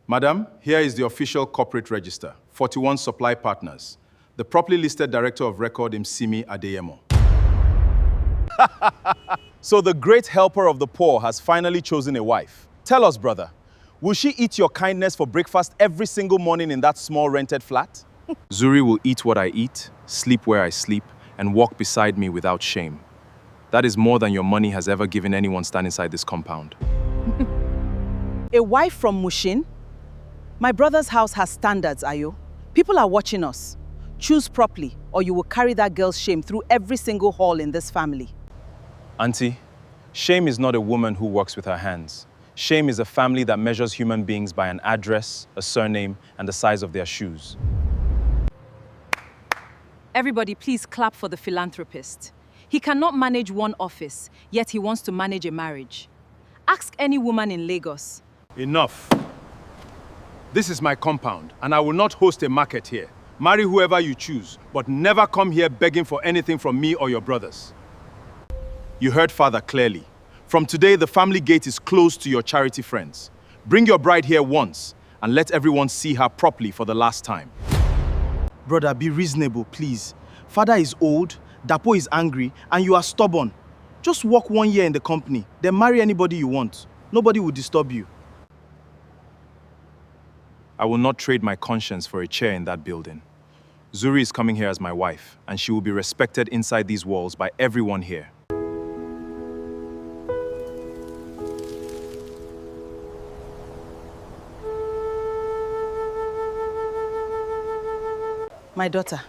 Madam, here is the official corporate register, 41 supply partners. The properly listed director of record, Simi Adeyemo. So the great helper of the poor has finally chosen a wife. Tell us, brother, will she eat your kindness for breakfast every single morning in that small rented flat? Zuri will eat what I eat, sleep where I sleep, and walk beside me without shame. That is more than your money has ever given anyone stand inside this compound. A wife from Mushin? My brother's house has standards, Ayo. People are watching us. Choose properly, or you will carry that girl's shame through every single hall in this family. Auntie, shame is not a woman who works with her hands. Shame is a family that measures human beings by an address, a surname, and the size of their shoes. Everybody, please clap for the philanthropist. He cannot manage one office, yet he wants to manage a marriage. Ask any woman in Lagos. Enough. This is my compound, and I will not host a market here. Marry whoever you choose, but never come here begging for anything from me or your brothers. You heard father clearly. From today, the family gate is closed to your charity friends. Bring your bride here once, and let everyone see her properly for the last time. Brother, be reasonable, please. Father is old, Dapo is angry, and you are stubborn. Just work 1 year in the company, then marry anybody you want. Nobody will disturb you. I will not trade my conscience for a chair in that building. Zuri is coming here as my wife, and she will be respected inside these walls by everyone here. My daughter,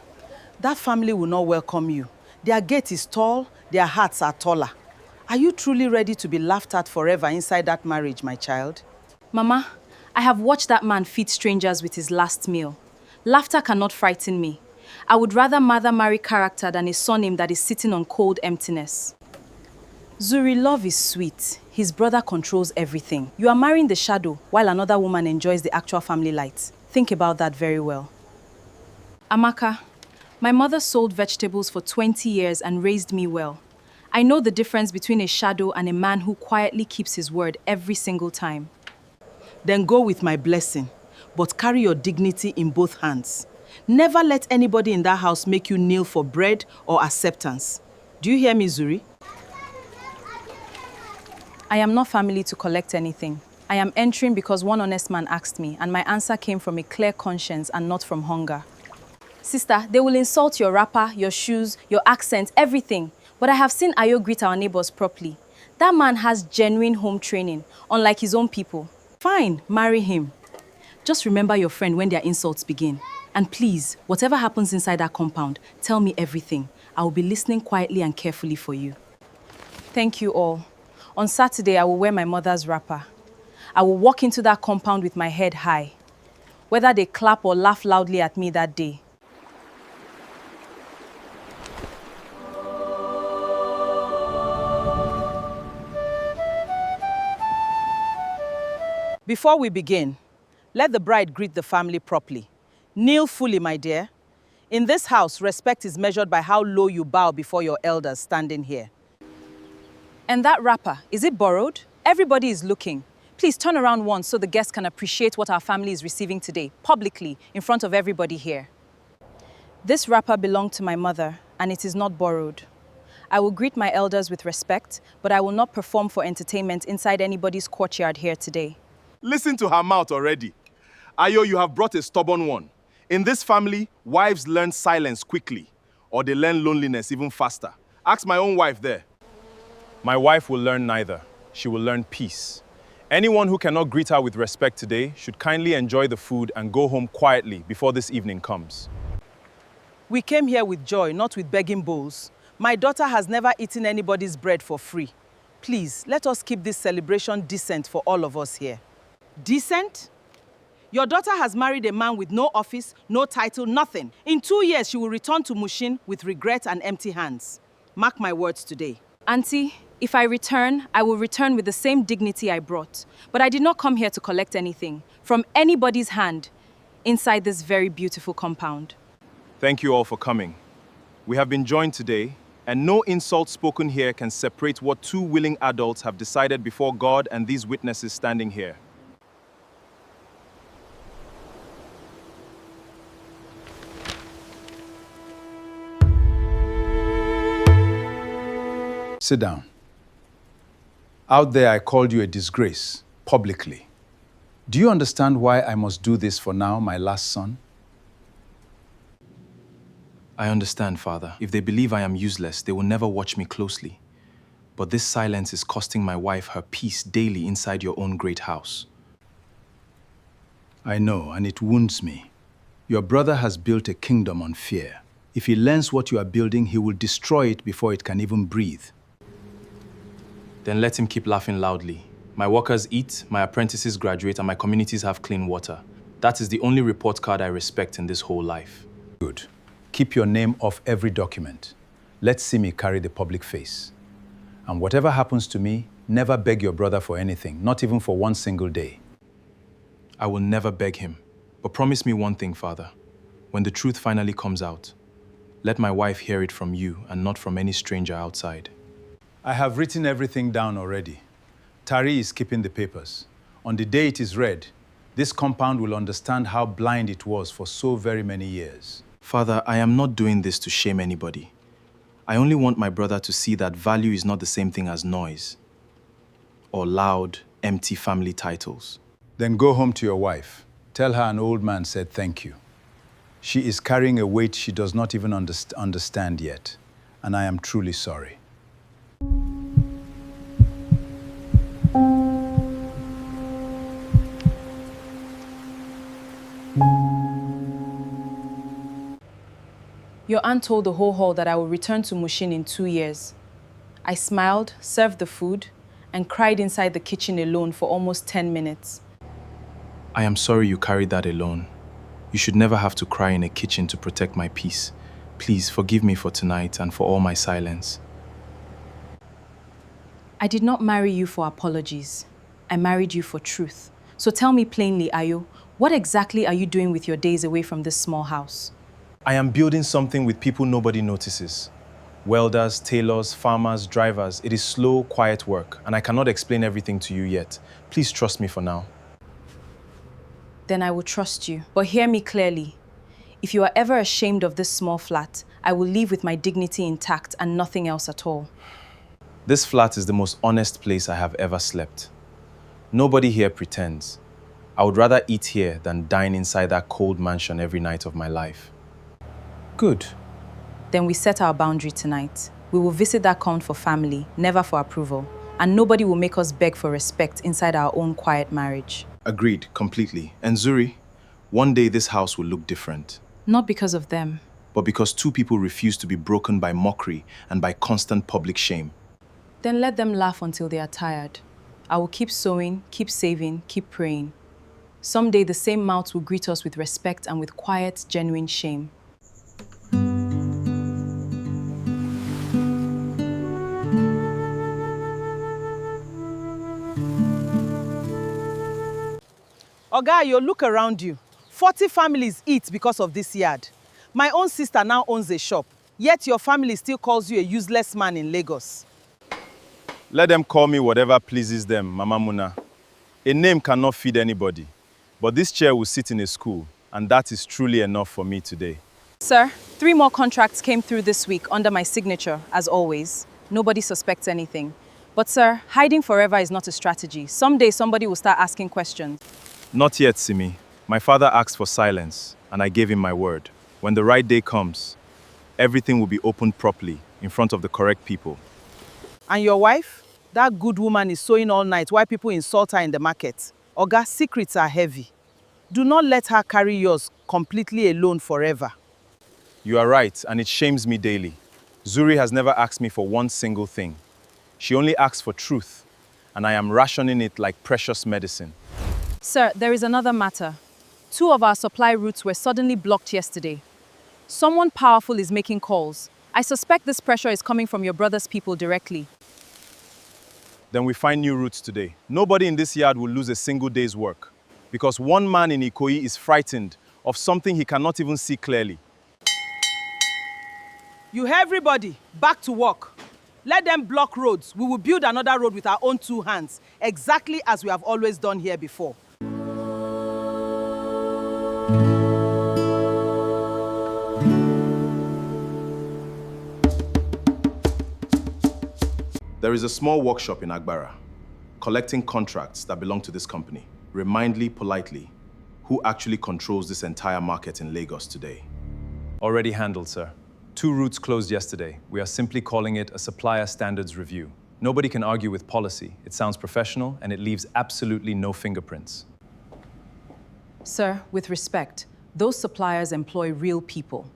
that family will not welcome you. Their gate is tall, their hearts are taller. Are you truly ready to be laughed at forever inside that marriage, my child? Mama, I have watched that man feed strangers with his last meal. Laughter cannot frighten me. I would rather mother marry character than a surname that is sitting on cold emptiness. Zuri, love is sweet. His brother controls everything. You are marrying the shadow while another woman enjoys the actual family light. Think about that very well. Amaka, my mother sold vegetables for 20 years and raised me well. I know the difference between a shadow and a man who quietly keeps his word every single time. Then go with my blessing, but carry your dignity in both hands. Never let anybody in that house make you kneel for bread or acceptance. Do you hear me, Zuri? I am not family to collect anything. I am entering because one honest man asked me, and my answer came from a clear conscience and not from hunger. Sister, they will insult your wrapper, your shoes, your accent, everything. But I have seen Ayo greet our neighbors properly. That man has genuine home training, unlike his own people. Fine, marry him. Just remember your friend when their insults begin. And please, whatever happens inside that compound, tell me everything. I will be listening quietly and carefully for you. Thank you all. On Saturday, I will wear my mother's wrapper. I will walk into that compound with my head high. Whether they clap or laugh loudly at me that day. Before we begin, let the bride greet the family properly. Kneel fully, my dear. In this house, respect is measured by how low you bow before your elders standing here. And that wrapper, is it borrowed? Everybody is looking. Please turn around once so the guests can appreciate what our family is receiving today, publicly, in front of everybody here. This wrapper belonged to my mother, and it is not borrowed. I will greet my elders with respect, but I will not perform for entertainment inside anybody's courtyard here today. Listen to her mouth already. Ayo, you have brought a stubborn one. In this family, wives learn silence quickly, or they learn loneliness even faster. Ask my own wife there. My wife will learn neither. She will learn peace. Anyone who cannot greet her with respect today should kindly enjoy the food and go home quietly before this evening comes. We came here with joy, not with begging bowls. My daughter has never eaten anybody's bread for free. Please, let us keep this celebration decent for all of us here. Decent? Your daughter has married a man with no office, no title, nothing. In 2 years, she will return to Mushin with regret and empty hands. Mark my words today. Auntie, if I return, I will return with the same dignity I brought. But I did not come here to collect anything from anybody's hand inside this very beautiful compound. Thank you all for coming. We have been joined today, and no insult spoken here can separate what two willing adults have decided before God and these witnesses standing here. Sit down. Out there, I called you a disgrace, publicly. Do you understand why I must do this for now, my last son? I understand, Father. If they believe I am useless, they will never watch me closely. But this silence is costing my wife her peace daily inside your own great house. I know, and it wounds me. Your brother has built a kingdom on fear. If he learns what you are building, he will destroy it before it can even breathe. Then let him keep laughing loudly. My workers eat, my apprentices graduate, and my communities have clean water. That is the only report card I respect in this whole life. Good. Keep your name off every document. Let Simi carry the public face. And whatever happens to me, never beg your brother for anything, not even for one single day. I will never beg him. But promise me one thing, Father. When the truth finally comes out, let my wife hear it from you and not from any stranger outside. I have written everything down already. Tari is keeping the papers. On the day it is read, this compound will understand how blind it was for so very many years. Father, I am not doing this to shame anybody. I only want my brother to see that value is not the same thing as noise or loud, empty family titles. Then go home to your wife. Tell her an old man said thank you. She is carrying a weight she does not even understand yet, and I am truly sorry. Your aunt told the whole hall that I will return to Mushin in 2 years. I smiled, served the food, and cried inside the kitchen alone for almost 10 minutes. I am sorry you carried that alone. You should never have to cry in a kitchen to protect my peace. Please forgive me for tonight and for all my silence. I did not marry you for apologies. I married you for truth. So tell me plainly, Ayo, what exactly are you doing with your days away from this small house? I am building something with people nobody notices. Welders, tailors, farmers, drivers. It is slow, quiet work, and I cannot explain everything to you yet. Please trust me for now. Then I will trust you. But hear me clearly. If you are ever ashamed of this small flat, I will leave with my dignity intact and nothing else at all. This flat is the most honest place I have ever slept. Nobody here pretends. I would rather eat here than dine inside that cold mansion every night of my life. Good. Then we set our boundary tonight. We will visit that count for family, never for approval. And nobody will make us beg for respect inside our own quiet marriage. Agreed, completely. And Zuri, one day this house will look different. Not because of them. But because two people refuse to be broken by mockery and by constant public shame. Then let them laugh until they are tired. I will keep sowing, keep saving, keep praying. Someday the same mouths will greet us with respect and with quiet, genuine shame. Oga, you look around you. 40 families eat because of this yard. My own sister now owns a shop, yet your family still calls you a useless man in Lagos. Let them call me whatever pleases them, Mama Muna. A name cannot feed anybody, but this chair will sit in a school, and that is truly enough for me today. Sir, 3 more contracts came through this week under my signature, as always. Nobody suspects anything. But sir, hiding forever is not a strategy. Someday somebody will start asking questions. Not yet, Simi. My father asked for silence, and I gave him my word. When the right day comes, everything will be opened properly in front of the correct people. And your wife? That good woman is sewing all night while people insult her in the market. Oga, secrets are heavy. Do not let her carry yours completely alone forever. You are right, and it shames me daily. Zuri has never asked me for one single thing. She only asks for truth, and I am rationing it like precious medicine. Sir, there is another matter. 2 of our supply routes were suddenly blocked yesterday. Someone powerful is making calls. I suspect this pressure is coming from your brother's people directly. Then we find new routes today. Nobody in this yard will lose a single day's work, because one man in Ikoyi is frightened of something he cannot even see clearly. You everybody, back to work. Let them block roads. We will build another road with our own 2 hands, exactly as we have always done here before. There is a small workshop in Agbara, collecting contracts that belong to this company. Remind me politely who actually controls this entire market in Lagos today. Already handled, sir. 2 routes closed yesterday. We are simply calling it a supplier standards review. Nobody can argue with policy. It sounds professional and it leaves absolutely no fingerprints. Sir, with respect, those suppliers employ real people.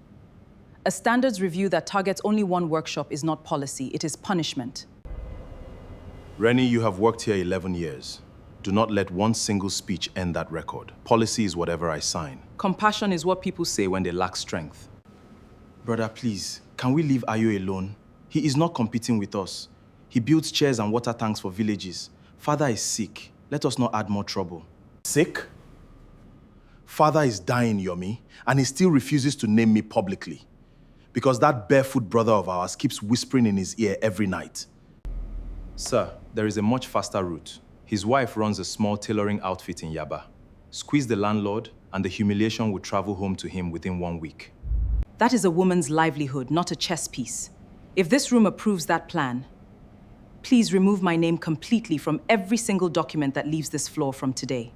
A standards review that targets only one workshop is not policy, it is punishment. Rennie, you have worked here 11 years. Do not let one single speech end that record. Policy is whatever I sign. Compassion is what people say when they lack strength. Brother, please, can we leave Ayo alone? He is not competing with us. He builds chairs and water tanks for villages. Father is sick. Let us not add more trouble. Sick? Father is dying, Yomi, and he still refuses to name me publicly. Because that barefoot brother of ours keeps whispering in his ear every night. Sir, there is a much faster route. His wife runs a small tailoring outfit in Yaba. Squeeze the landlord, and the humiliation will travel home to him within 1 week. That is a woman's livelihood, not a chess piece. If this room approves that plan, please remove my name completely from every single document that leaves this floor from today.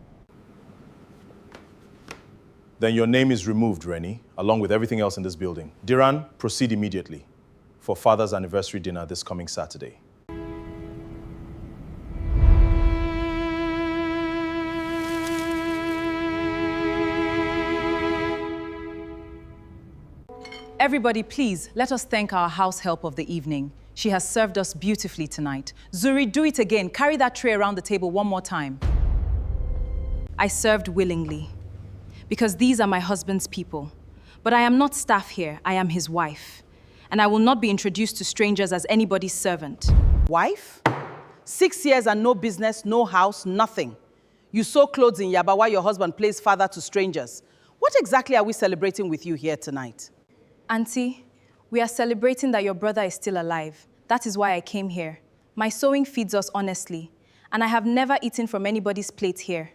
Then your name is removed, Rennie, along with everything else in this building. Diran, proceed immediately for Father's anniversary dinner this coming Saturday. Everybody, please, let us thank our house help of the evening. She has served us beautifully tonight. Zuri, do it again. Carry that tray around the table one more time. I served willingly, because these are my husband's people. But I am not staff here, I am his wife. And I will not be introduced to strangers as anybody's servant. Wife? 6 years and no business, no house, nothing. You sew clothes in Yaba while your husband plays father to strangers. What exactly are we celebrating with you here tonight? Auntie, we are celebrating that your brother is still alive. That is why I came here. My sewing feeds us honestly, and I have never eaten from anybody's plate here.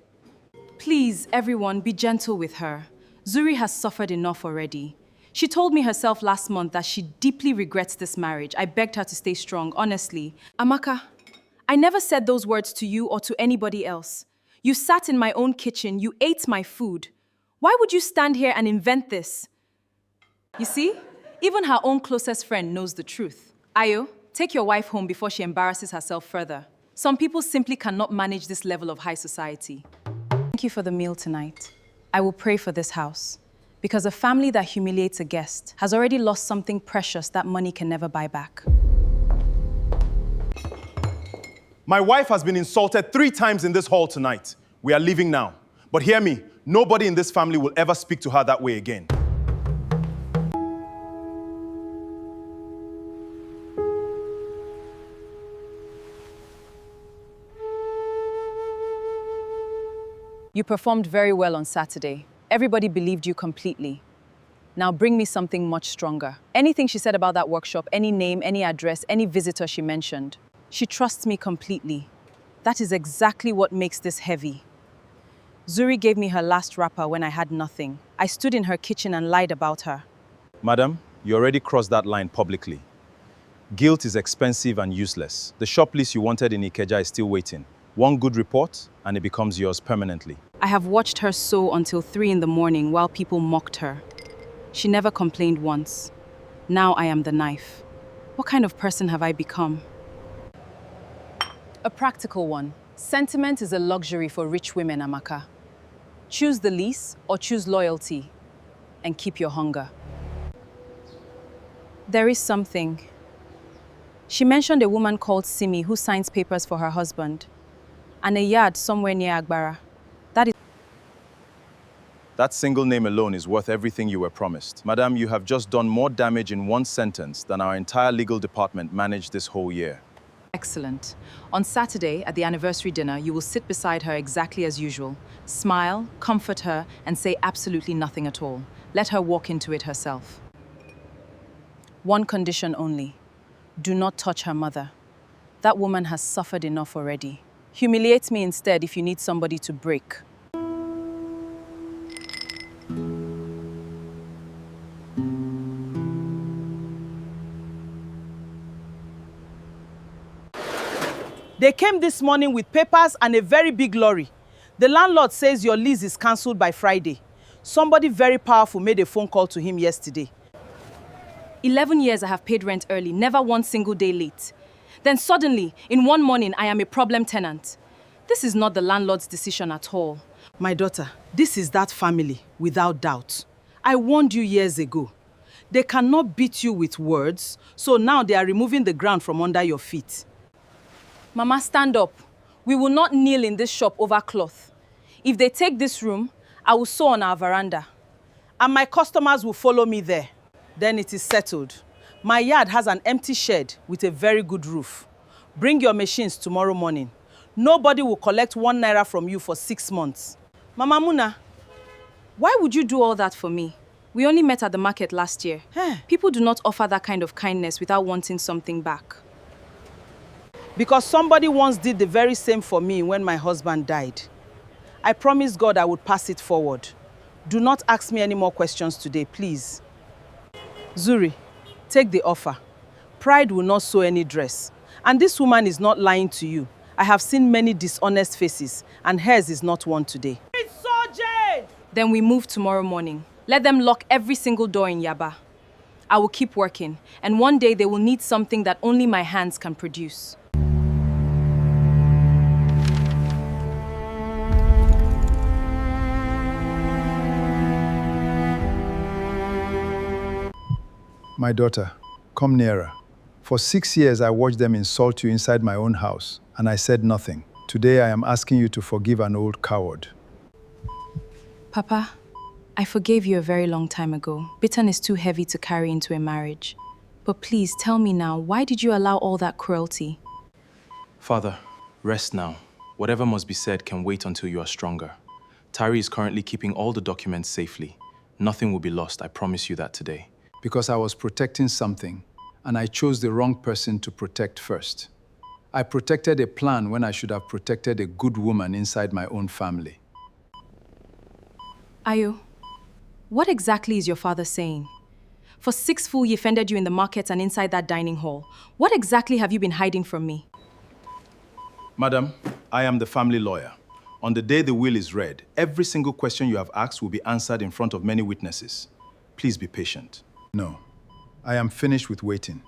Please, everyone, be gentle with her. Zuri has suffered enough already. She told me herself last month that she deeply regrets this marriage. I begged her to stay strong, honestly. Amaka, I never said those words to you or to anybody else. You sat in my own kitchen, you ate my food. Why would you stand here and invent this? You see, even her own closest friend knows the truth. Ayo, take your wife home before she embarrasses herself further. Some people simply cannot manage this level of high society. Thank you for the meal tonight. I will pray for this house, because a family that humiliates a guest has already lost something precious that money can never buy back. My wife has been insulted 3 times in this hall tonight. We are leaving now. But hear me, nobody in this family will ever speak to her that way again. You performed very well on Saturday. Everybody believed you completely. Now bring me something much stronger. Anything she said about that workshop, any name, any address, any visitor she mentioned. She trusts me completely. That is exactly what makes this heavy. Zuri gave me her last wrapper when I had nothing. I stood in her kitchen and lied about her. Madam, you already crossed that line publicly. Guilt is expensive and useless. The shop lease you wanted in Ikeja is still waiting. One good report, and it becomes yours permanently. I have watched her sew until 3 in the morning while people mocked her. She never complained once. Now I am the knife. What kind of person have I become? A practical one. Sentiment is a luxury for rich women, Amaka. Choose the lease or choose loyalty, and keep your hunger. There is something. She mentioned a woman called Simi who signs papers for her husband, and a yard somewhere near Agbara. That single name alone is worth everything you were promised. Madam, you have just done more damage in 1 sentence than our entire legal department managed this whole year. Excellent. On Saturday, at the anniversary dinner, you will sit beside her exactly as usual. Smile, comfort her, and say absolutely nothing at all. Let her walk into it herself. One condition only. Do not touch her mother. That woman has suffered enough already. Humiliate me instead if you need somebody to break. They came this morning with papers and a very big lorry. The landlord says your lease is cancelled by Friday. Somebody very powerful made a phone call to him yesterday. 11 years I have paid rent early, never one single day late. Then suddenly, in one morning, I am a problem tenant. This is not the landlord's decision at all. My daughter, this is that family, without doubt. I warned you years ago. They cannot beat you with words, so now they are removing the ground from under your feet. Mama, stand up. We will not kneel in this shop over cloth. If they take this room, I will sew on our veranda. And my customers will follow me there. Then it is settled. My yard has an empty shed with a very good roof. Bring your machines tomorrow morning. Nobody will collect 1 naira from you for 6 months. Mama Muna, why would you do all that for me? We only met at the market last year. People do not offer that kind of kindness without wanting something back. Because somebody once did the very same for me when my husband died. I promised God I would pass it forward. Do not ask me any more questions today, please. Zuri, take the offer. Pride will not sew any dress. And this woman is not lying to you. I have seen many dishonest faces, and hers is not one today. It's Sergeant! Then we move tomorrow morning. Let them lock every single door in Yaba. I will keep working, and one day they will need something that only my hands can produce. My daughter, come nearer. For 6 years, I watched them insult you inside my own house, and I said nothing. Today, I am asking you to forgive an old coward. Papa, I forgave you a very long time ago. Bitterness is too heavy to carry into a marriage. But please, tell me now, why did you allow all that cruelty? Father, rest now. Whatever must be said can wait until you are stronger. Tari is currently keeping all the documents safely. Nothing will be lost, I promise you that today. Because I was protecting something, and I chose the wrong person to protect first. I protected a plan when I should have protected a good woman inside my own family. Ayo, what exactly is your father saying? For 6 full years, he fended you in the market and inside that dining hall. What exactly have you been hiding from me? Madam, I am the family lawyer. On the day the will is read, every single question you have asked will be answered in front of many witnesses. Please be patient. No, I am finished with waiting.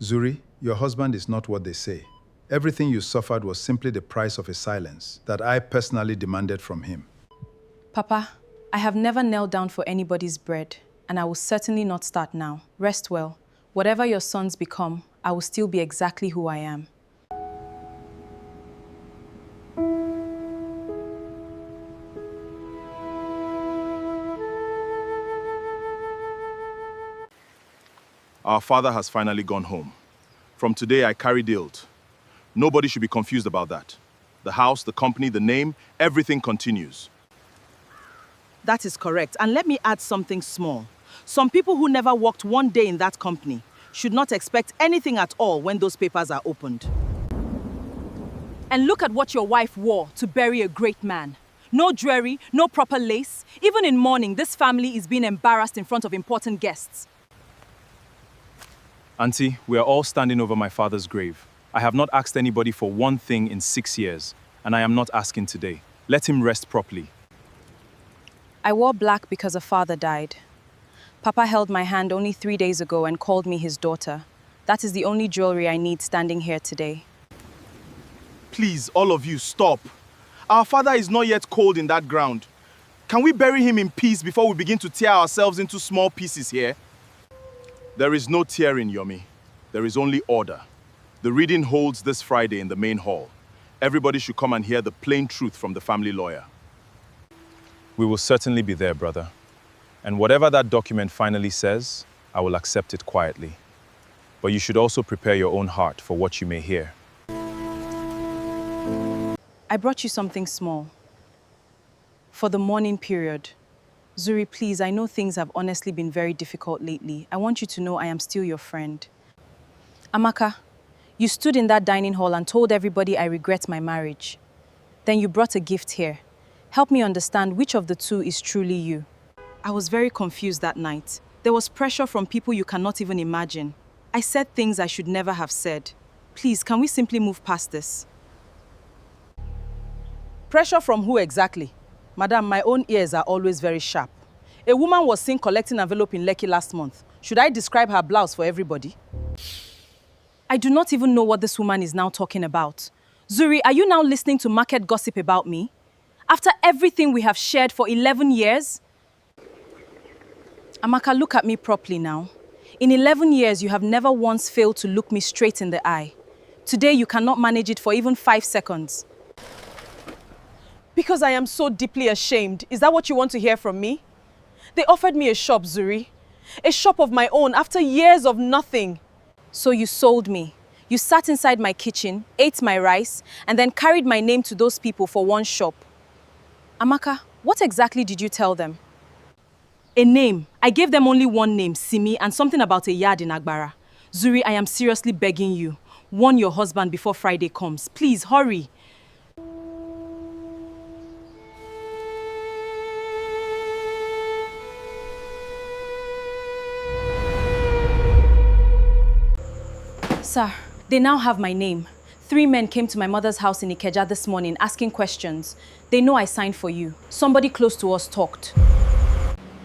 Zuri, your husband is not what they say. Everything you suffered was simply the price of a silence that I personally demanded from him. Papa, I have never knelt down for anybody's bread, and I will certainly not start now. Rest well. Whatever your sons become, I will still be exactly who I am. Our father has finally gone home. From today, I carry Dilt. Nobody should be confused about that. The house, the company, the name, everything continues. That is correct. And let me add something small. Some people who never worked one day in that company should not expect anything at all when those papers are opened. And look at what your wife wore to bury a great man. No jewelry, no proper lace. Even in mourning, this family is being embarrassed in front of important guests. Auntie, we are all standing over my father's grave. I have not asked anybody for one thing in 6 years, and I am not asking today. Let him rest properly. I wore black because a father died. Papa held my hand only 3 days ago and called me his daughter. That is the only jewelry I need standing here today. Please, all of you, stop. Our father is not yet cold in that ground. Can we bury him in peace before we begin to tear ourselves into small pieces here? There is no tearing, Yomi. There is only order. The reading holds this Friday in the main hall. Everybody should come and hear the plain truth from the family lawyer. We will certainly be there, brother. And whatever that document finally says, I will accept it quietly. But you should also prepare your own heart for what you may hear. I brought you something small. For the mourning period. Zuri, please, I know things have honestly been very difficult lately. I want you to know I am still your friend. Amaka, you stood in that dining hall and told everybody I regret my marriage. Then you brought a gift here. Help me understand which of the two is truly you. I was very confused that night. There was pressure from people you cannot even imagine. I said things I should never have said. Please, can we simply move past this? Pressure from who exactly? Madam, my own ears are always very sharp. A woman was seen collecting envelope in Lekki last month. Should I describe her blouse for everybody? I do not even know what this woman is now talking about. Zuri, are you now listening to market gossip about me? After everything we have shared for 11 years? Amaka, look at me properly now. In 11 years, you have never once failed to look me straight in the eye. Today, you cannot manage it for even 5 seconds. Because I am so deeply ashamed. Is that what you want to hear from me? They offered me a shop, Zuri. A shop of my own after years of nothing. So you sold me. You sat inside my kitchen, ate my rice, and then carried my name to those people for one shop. Amaka, what exactly did you tell them? A name. I gave them only one name, Simi, and something about a yard in Agbara. Zuri, I am seriously begging you. Warn your husband before Friday comes. Please, hurry. Sir, they now have my name. 3 men came to my mother's house in Ikeja this morning asking questions. They know I signed for you. Somebody close to us talked.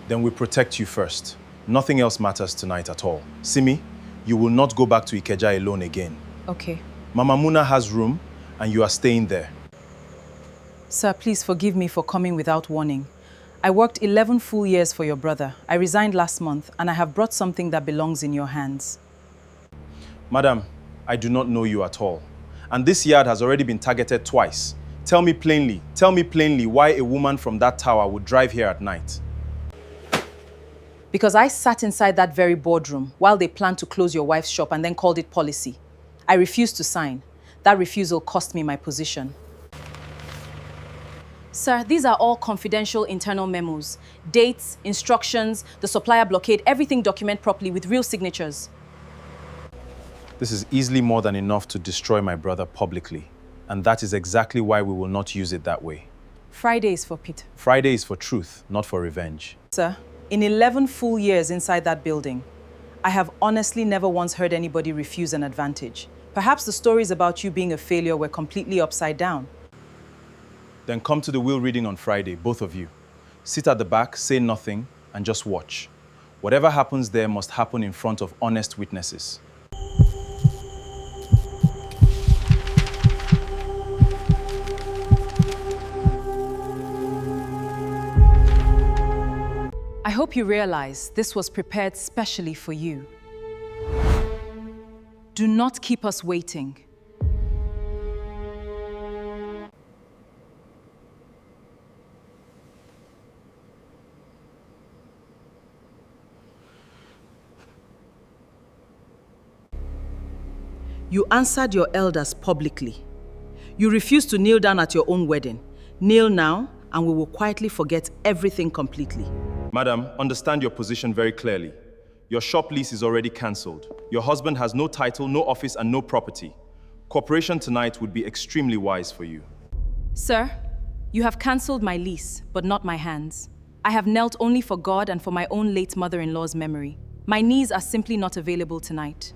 Then we protect you first. Nothing else matters tonight at all. Simi, you will not go back to Ikeja alone again. Okay. Mama Muna has room, and you are staying there. Sir, please forgive me for coming without warning. I worked 11 full years for your brother. I resigned last month, and I have brought something that belongs in your hands. Madam, I do not know you at all. And this yard has already been targeted twice. Tell me plainly why a woman from that tower would drive here at night. Because I sat inside that very boardroom while they planned to close your wife's shop and then called it policy. I refused to sign. That refusal cost me my position. Sir, these are all confidential internal memos. Dates, instructions, the supplier blockade, everything documented properly with real signatures. This is easily more than enough to destroy my brother publicly. And that is exactly why we will not use it that way. Friday is for Pete. Friday is for truth, not for revenge. Sir, in 11 full years inside that building, I have honestly never once heard anybody refuse an advantage. Perhaps the stories about you being a failure were completely upside down. Then come to the will reading on Friday, both of you. Sit at the back, say nothing, and just watch. Whatever happens there must happen in front of honest witnesses. I hope you realize this was prepared specially for you. Do not keep us waiting. You answered your elders publicly. You refused to kneel down at your own wedding. Kneel now, and we will quietly forget everything completely. Madam, understand your position very clearly. Your shop lease is already cancelled. Your husband has no title, no office, and no property. Cooperation tonight would be extremely wise for you. Sir, you have cancelled my lease, but not my hands. I have knelt only for God and for my own late mother-in-law's memory. My knees are simply not available tonight.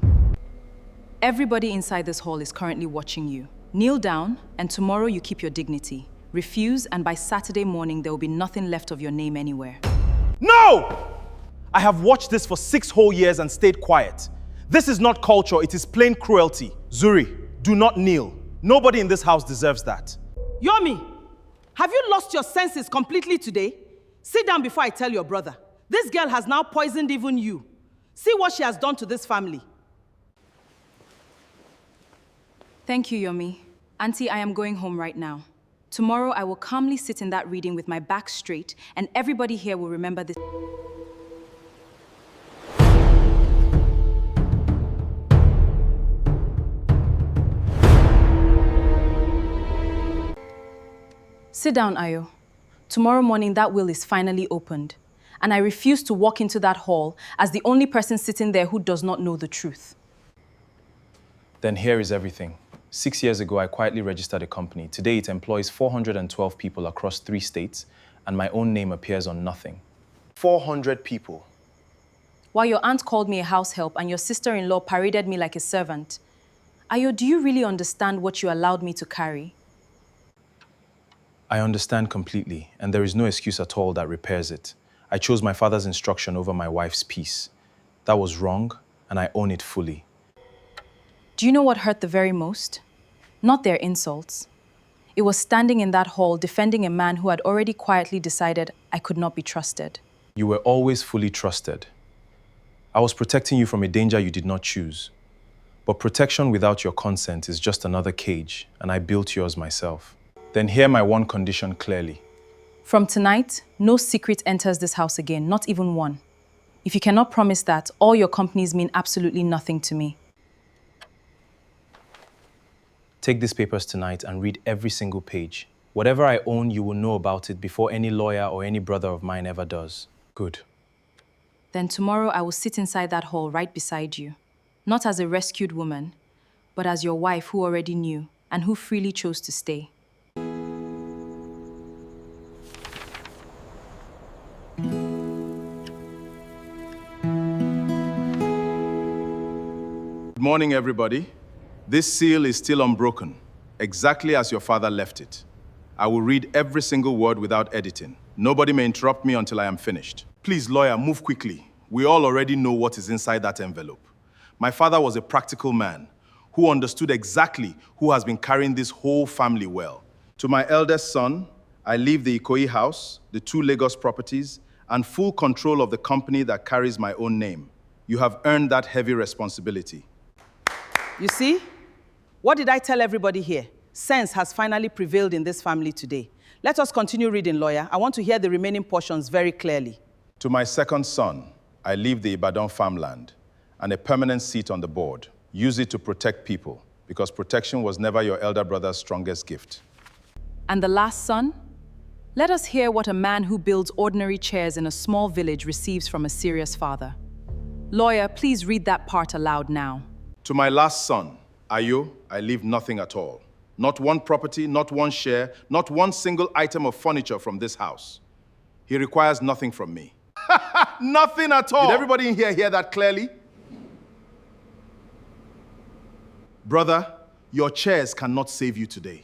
Everybody inside this hall is currently watching you. Kneel down, and tomorrow you keep your dignity. Refuse, and by Saturday morning there will be nothing left of your name anywhere. No! I have watched this for 6 whole years and stayed quiet. This is not culture, it is plain cruelty. Zuri, do not kneel. Nobody in this house deserves that. Yomi, have you lost your senses completely today? Sit down before I tell your brother. This girl has now poisoned even you. See what she has done to this family. Thank you, Yomi. Auntie, I am going home right now. Tomorrow, I will calmly sit in that reading with my back straight, and everybody here will remember this. Sit down, Ayo. Tomorrow morning, that will is finally opened, and I refuse to walk into that hall as the only person sitting there who does not know the truth. Then here is everything. 6 years ago, I quietly registered a company. Today, it employs 412 people across 3 states, and my own name appears on nothing. 400 people. While your aunt called me a house help and your sister-in-law paraded me like a servant. Ayo, do you really understand what you allowed me to carry? I understand completely, and there is no excuse at all that repairs it. I chose my father's instruction over my wife's peace. That was wrong, and I own it fully. Do you know what hurt the very most? Not their insults. It was standing in that hall defending a man who had already quietly decided I could not be trusted. You were always fully trusted. I was protecting you from a danger you did not choose. But protection without your consent is just another cage, and I built yours myself. Then hear my one condition clearly. From tonight, no secret enters this house again, not even one. If you cannot promise that, all your companies mean absolutely nothing to me. Take these papers tonight and read every single page. Whatever I own, you will know about it before any lawyer or any brother of mine ever does. Good. Then tomorrow I will sit inside that hall right beside you. Not as a rescued woman, but as your wife who already knew and who freely chose to stay. Good morning, everybody. This seal is still unbroken, exactly as your father left it. I will read every single word without editing. Nobody may interrupt me until I am finished. Please, lawyer, move quickly. We all already know what is inside that envelope. My father was a practical man who understood exactly who has been carrying this whole family well. To my eldest son, I leave the Ikoyi house, the 2 Lagos properties, and full control of the company that carries my own name. You have earned that heavy responsibility. You see? What did I tell everybody here? Sense has finally prevailed in this family today. Let us continue reading, lawyer. I want to hear the remaining portions very clearly. To my second son, I leave the Ibadan farmland and a permanent seat on the board. Use it to protect people, because protection was never your elder brother's strongest gift. And the last son? Let us hear what a man who builds ordinary chairs in a small village receives from a serious father. Lawyer, please read that part aloud now. To my last son, Ayo, I leave nothing at all. Not one property, not one share, not one single item of furniture from this house. He requires nothing from me. Nothing at all. Did everybody in here hear that clearly? Brother, your chairs cannot save you today.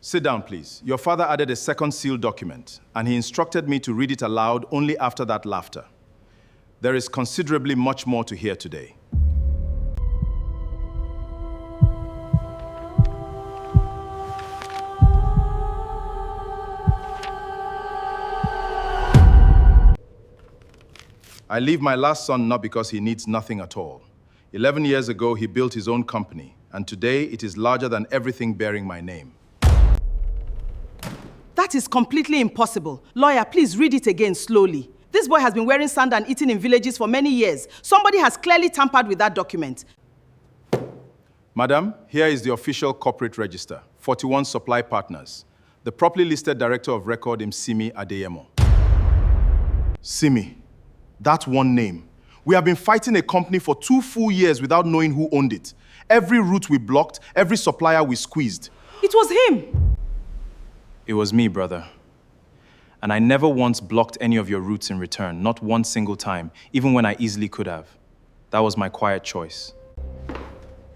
Sit down, please. Your father added a second sealed document, and he instructed me to read it aloud only after that laughter. There is considerably much more to hear today. I leave my last son not because he needs nothing at all. 11 years ago, he built his own company, and today it is larger than everything bearing my name. That is completely impossible. Lawyer, please read it again slowly. This boy has been wearing sand and eating in villages for many years. Somebody has clearly tampered with that document. Madam, here is the official corporate register, 41 supply partners. The properly listed director of record is Simi Adeyemo. Simi, that's one name. We have been fighting a company for 2 full years without knowing who owned it. Every route we blocked, every supplier we squeezed. It was him. It was me, brother. And I never once blocked any of your routes in return, not one single time, even when I easily could have. That was my quiet choice.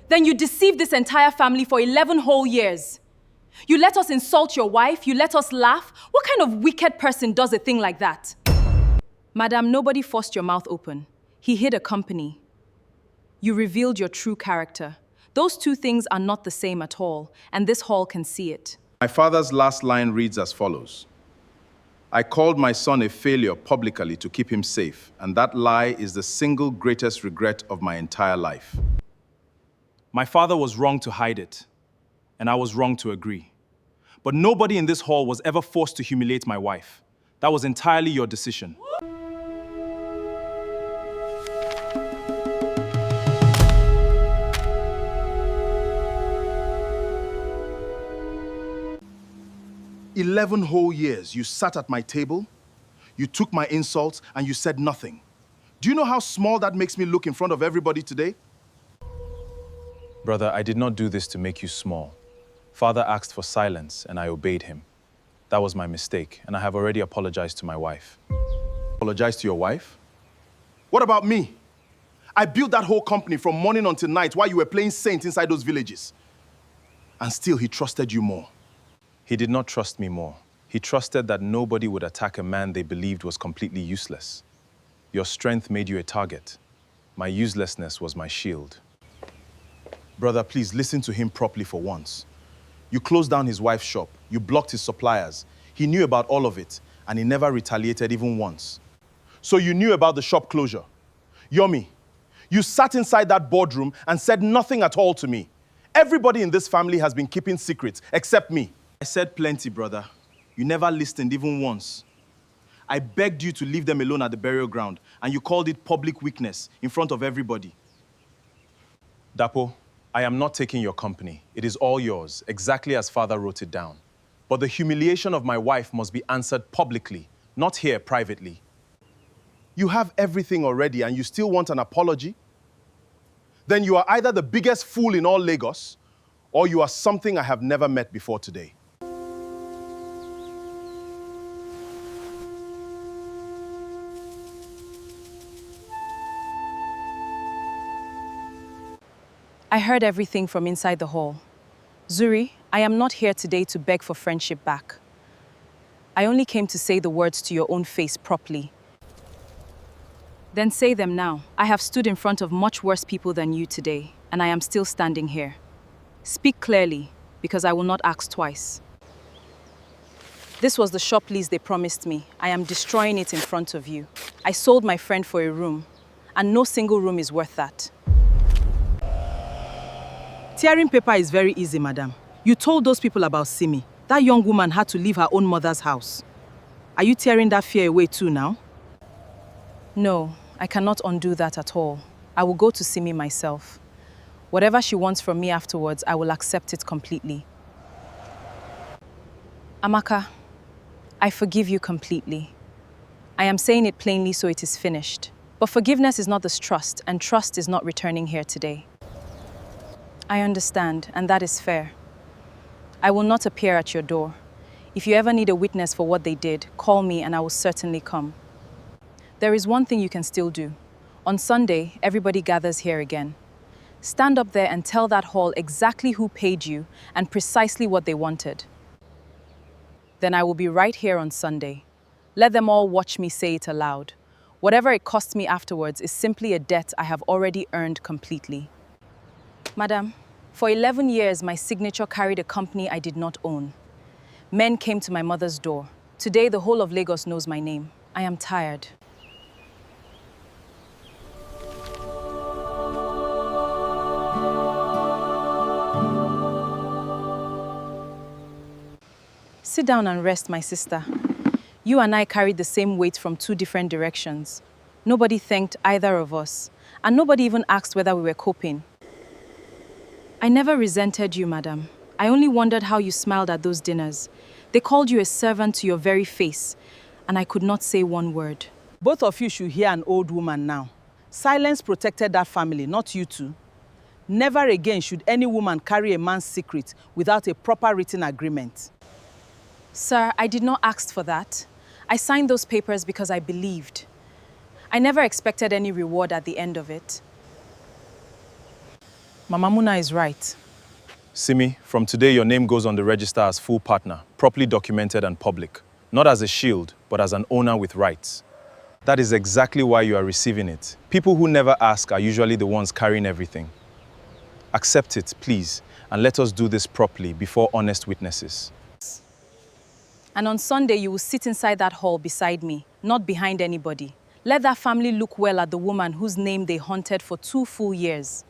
Then you deceived this entire family for 11 whole years. You let us insult your wife, you let us laugh. What kind of wicked person does a thing like that? Madam, nobody forced your mouth open. He hid a company. You revealed your true character. Those 2 things are not the same at all, and this hall can see it. My father's last line reads as follows. I called my son a failure publicly to keep him safe, and that lie is the single greatest regret of my entire life. My father was wrong to hide it, and I was wrong to agree. But nobody in this hall was ever forced to humiliate my wife. That was entirely your decision. "11 whole years, you sat at my table, you took my insults, and you said nothing. Do you know how small that makes me look in front of everybody today?" Brother, I did not do this to make you small. Father asked for silence, and I obeyed him. That was my mistake, and I have already apologized to my wife. Apologize to your wife? What about me? I built that whole company from morning until night while you were playing saint inside those villages. And still, he trusted you more. He did not trust me more. He trusted that nobody would attack a man they believed was completely useless. Your strength made you a target. My uselessness was my shield. Brother, please listen to him properly for once. You closed down his wife's shop. You blocked his suppliers. He knew about all of it, and he never retaliated even once. So you knew about the shop closure. Yomi, you sat inside that boardroom and said nothing at all to me. Everybody in this family has been keeping secrets, except me. I said plenty, brother. You never listened even once. I begged you to leave them alone at the burial ground, and you called it public weakness in front of everybody. Dapo, I am not taking your company. It is all yours, exactly as Father wrote it down. But the humiliation of my wife must be answered publicly, not here privately. You have everything already and you still want an apology? Then you are either the biggest fool in all Lagos, or you are something I have never met before today. I heard everything from inside the hall. Zuri, I am not here today to beg for friendship back. I only came to say the words to your own face properly. Then say them now. I have stood in front of much worse people than you today, and I am still standing here. Speak clearly, because I will not ask twice. This was the shop lease they promised me. I am destroying it in front of you. I sold my friend for a room, and no single room is worth that. Tearing paper is very easy, madam. You told those people about Simi. That young woman had to leave her own mother's house. Are you tearing that fear away too now? No, I cannot undo that at all. I will go to Simi myself. Whatever she wants from me afterwards, I will accept it completely. Amaka, I forgive you completely. I am saying it plainly so it is finished. But forgiveness is not this trust, and trust is not returning here today. I understand, and that is fair. I will not appear at your door. If you ever need a witness for what they did, call me and I will certainly come. There is one thing you can still do. On Sunday, everybody gathers here again. Stand up there and tell that hall exactly who paid you and precisely what they wanted. Then I will be right here on Sunday. Let them all watch me say it aloud. Whatever it costs me afterwards is simply a debt I have already earned completely. Madam, for 11 years, my signature carried a company I did not own. Men came to my mother's door. Today, the whole of Lagos knows my name. I am tired. Sit down and rest, my sister. You and I carried the same weight from two different directions. Nobody thanked either of us, and nobody even asked whether we were coping. I never resented you, madam. I only wondered how you smiled at those dinners. They called you a servant to your very face, and I could not say one word. Both of you should hear an old woman now. Silence protected that family, not you two. Never again should any woman carry a man's secret without a proper written agreement. Sir, I did not ask for that. I signed those papers because I believed. I never expected any reward at the end of it. Mama Muna is right. Simi, from today your name goes on the register as full partner, properly documented and public. Not as a shield, but as an owner with rights. That is exactly why you are receiving it. People who never ask are usually the ones carrying everything. Accept it, please, and let us do this properly before honest witnesses. And on Sunday, you will sit inside that hall beside me, not behind anybody. Let that family look well at the woman whose name they haunted for 2 full years.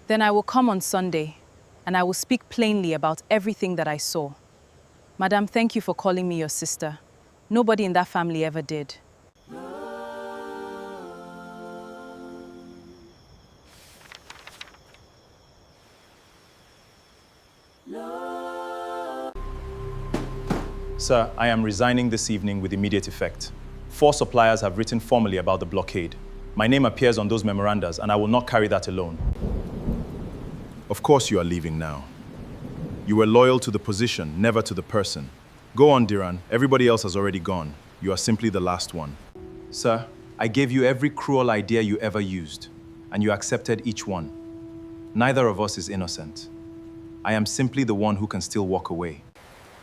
Then I will come on Sunday, and I will speak plainly about everything that I saw. Madam, thank you for calling me your sister. Nobody in that family ever did. Sir, I am resigning this evening with immediate effect. 4 suppliers have written formally about the blockade. My name appears on those memorandas, and I will not carry that alone. Of course you are leaving now. You were loyal to the position, never to the person. Go on, Diran. Everybody else has already gone. You are simply the last one. Sir, I gave you every cruel idea you ever used, and you accepted each one. Neither of us is innocent. I am simply the one who can still walk away.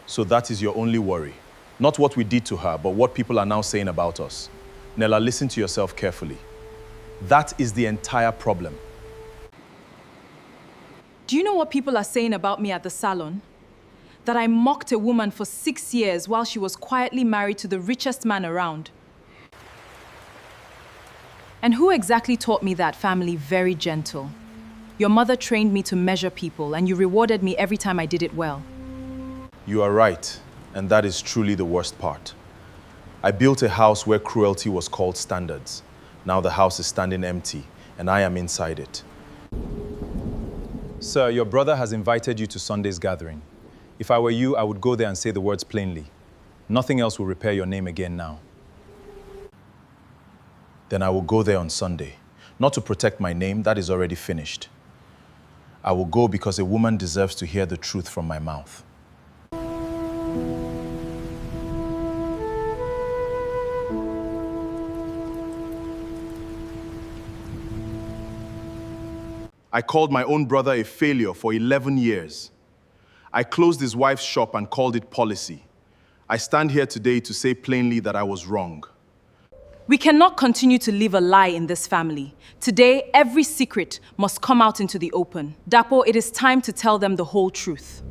So that is your only worry. Not what we did to her, but what people are now saying about us. Nella, listen to yourself carefully. That is the entire problem. Do you know what people are saying about me at the salon? That I mocked a woman for 6 years while she was quietly married to the richest man around. And who exactly taught me that, family? Very gentle. Your mother trained me to measure people, and you rewarded me every time I did it well. You are right, and that is truly the worst part. I built a house where cruelty was called standards. Now the house is standing empty, and I am inside it. Sir, your brother has invited you to Sunday's gathering. If I were you, I would go there and say the words plainly. Nothing else will repair your name again now. Then I will go there on Sunday. Not to protect my name, that is already finished. I will go because a woman deserves to hear the truth from my mouth. I called my own brother a failure for 11 years. I closed his wife's shop and called it policy. I stand here today to say plainly that I was wrong. We cannot continue to live a lie in this family. Today, every secret must come out into the open. Dapo, it is time to tell them the whole truth.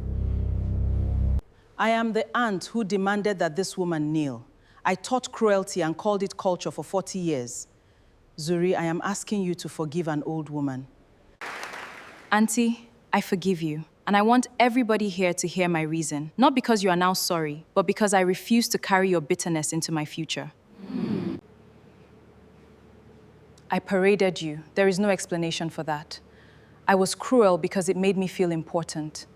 I am the aunt who demanded that this woman kneel. I taught cruelty and called it culture for 40 years. Zuri, I am asking you to forgive an old woman. Auntie, I forgive you. And I want everybody here to hear my reason. Not because you are now sorry, but because I refuse to carry your bitterness into my future. I paraded you. There is no explanation for that. I was cruel because it made me feel important.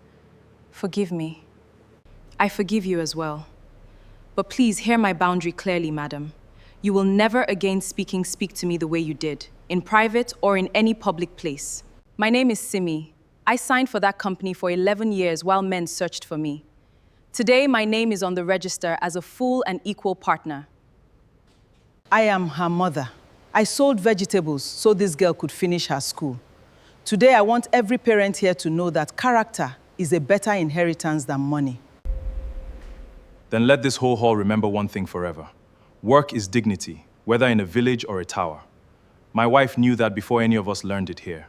Forgive me. I forgive you as well. But please hear my boundary clearly, madam. You will never again speak to me the way you did, in private or in any public place. My name is Simi. I signed for that company for 11 years while men searched for me. Today, my name is on the register as a full and equal partner. I am her mother. I sold vegetables so this girl could finish her school. Today, I want every parent here to know that character is a better inheritance than money. Then let this whole hall remember one thing forever. Work is dignity, whether in a village or a tower. My wife knew that before any of us learned it here.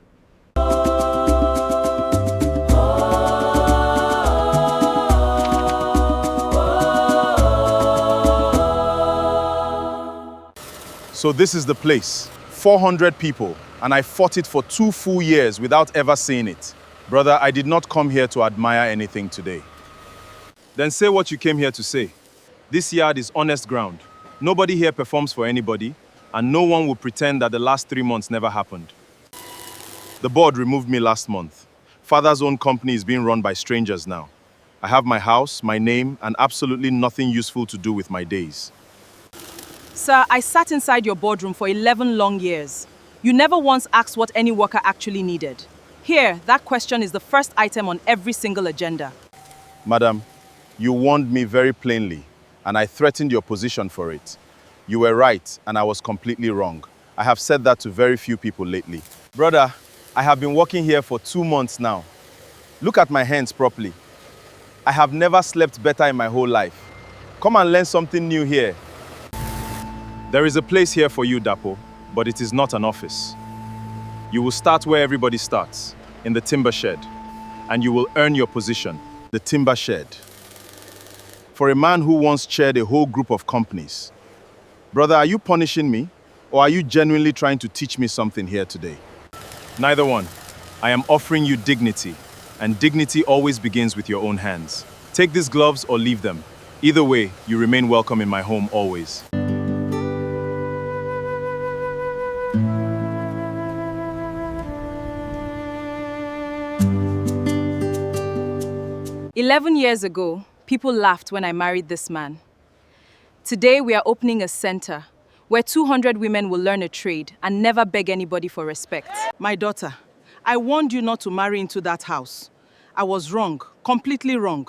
So this is the place. 400 people, and I fought it for 2 full years without ever seeing it. Brother, I did not come here to admire anything today. Then say what you came here to say. This yard is honest ground. Nobody here performs for anybody, and no one will pretend that the last 3 months never happened. The board removed me last month. Father's own company is being run by strangers now. I have my house, my name, and absolutely nothing useful to do with my days. Sir, I sat inside your boardroom for 11 long years. You never once asked what any worker actually needed. Here, that question is the first item on every single agenda. Madam, you warned me very plainly, and I threatened your position for it. You were right, and I was completely wrong. I have said that to very few people lately. Brother, I have been working here for 2 months now. Look at my hands properly. I have never slept better in my whole life. Come and learn something new here. There is a place here for you, Dapo, but it is not an office. You will start where everybody starts, in the timber shed, and you will earn your position, the timber shed. For a man who once chaired a whole group of companies. Brother, are you punishing me, or are you genuinely trying to teach me something here today? Neither one. I am offering you dignity, and dignity always begins with your own hands. Take these gloves or leave them. Either way, you remain welcome in my home always. 11 years ago, people laughed when I married this man. Today, we are opening a center where 200 women will learn a trade and never beg anybody for respect. My daughter, I warned you not to marry into that house. I was wrong, completely wrong.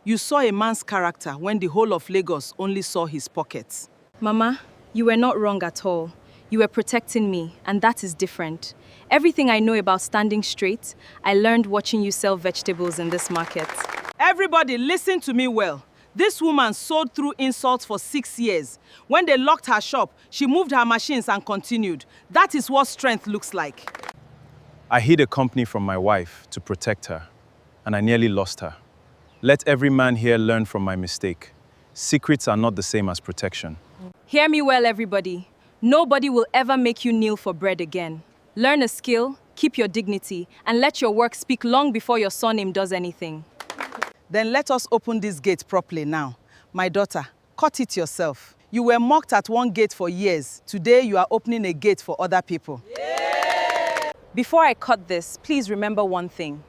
You saw a man's character when the whole of Lagos only saw his pockets. Mama, you were not wrong at all. You were protecting me, and that is different. Everything I know about standing straight, I learned watching you sell vegetables in this market. Everybody, listen to me well. This woman sewed through insults for 6 years. When they locked her shop, she moved her machines and continued. That is what strength looks like. I hid a company from my wife to protect her, and I nearly lost her. Let every man here learn from my mistake. Secrets are not the same as protection. Hear me well, everybody. Nobody will ever make you kneel for bread again. Learn a skill, keep your dignity, and let your work speak long before your surname does anything. Then let us open this gate properly now. My daughter, cut it yourself. You were mocked at one gate for years. Today you are opening a gate for other people. Before I cut this, please remember one thing.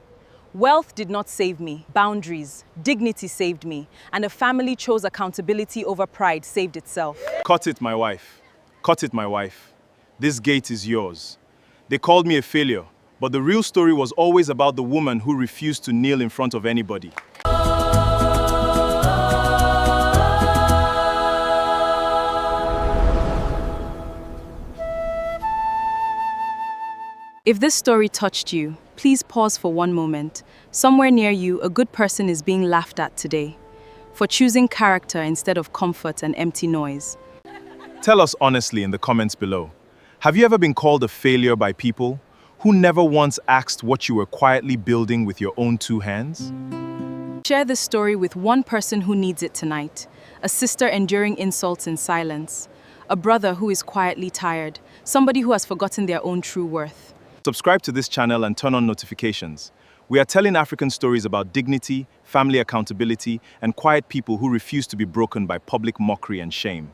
Wealth did not save me. Boundaries, dignity saved me. And a family chose accountability over pride saved itself. Cut it, my wife. Cut it, my wife. This gate is yours. They called me a failure, but the real story was always about the woman who refused to kneel in front of anybody. If this story touched you, please pause for one moment. Somewhere near you, a good person is being laughed at today for choosing character instead of comfort and empty noise. Tell us honestly in the comments below. Have you ever been called a failure by people who never once asked what you were quietly building with your own 2 hands? Share this story with one person who needs it tonight. A sister enduring insults in silence. A brother who is quietly tired. Somebody who has forgotten their own true worth. Subscribe to this channel and turn on notifications. We are telling African stories about dignity, family accountability, and quiet people who refuse to be broken by public mockery and shame.